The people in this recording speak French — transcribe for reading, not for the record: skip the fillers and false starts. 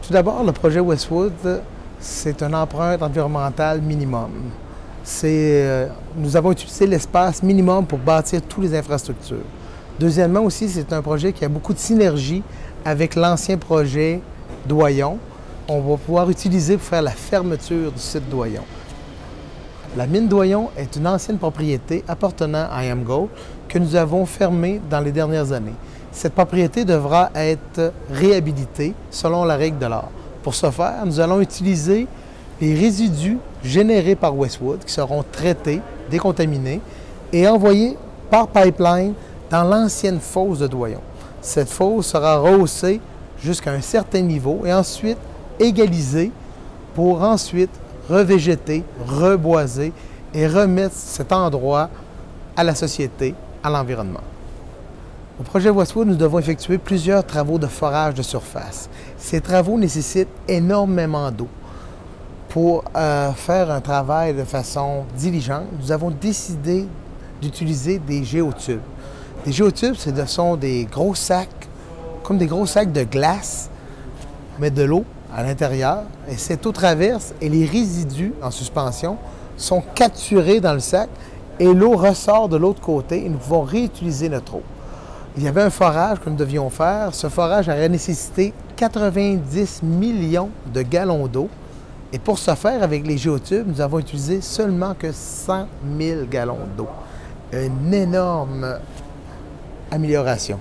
Tout d'abord, le projet Westwood, c'est une empreinte environnementale minimum. Nous avons utilisé l'espace minimum pour bâtir toutes les infrastructures. Deuxièmement aussi, c'est un projet qui a beaucoup de synergie avec l'ancien projet Doyon. On va pouvoir utiliser pour faire la fermeture du site Doyon. La mine Doyon est une ancienne propriété appartenant à IAMGOLD que nous avons fermée dans les dernières années. Cette propriété devra être réhabilitée selon la règle de l'art. Pour ce faire, nous allons utiliser les résidus générés par Westwood qui seront traités, décontaminés et envoyés par pipeline dans l'ancienne fosse de Doyon. Cette fosse sera rehaussée jusqu'à un certain niveau et ensuite égalisée pour ensuite revégéter, reboiser et remettre cet endroit à la société, à l'environnement. Au projet Westwood, nous devons effectuer plusieurs travaux de forage de surface. Ces travaux nécessitent énormément d'eau. Pour faire un travail de façon diligente, nous avons décidé d'utiliser des géotubes. Des géotubes, ce sont des gros sacs, comme des gros sacs de glace, mais de l'eau à l'intérieur. Et cette eau traverse et les résidus en suspension sont capturés dans le sac et l'eau ressort de l'autre côté et nous pouvons réutiliser notre eau. Il y avait un forage que nous devions faire. Ce forage aurait nécessité 90 millions de gallons d'eau. Et pour ce faire, avec les géotubes, nous avons utilisé seulement que 100 000 gallons d'eau. Une énorme amélioration.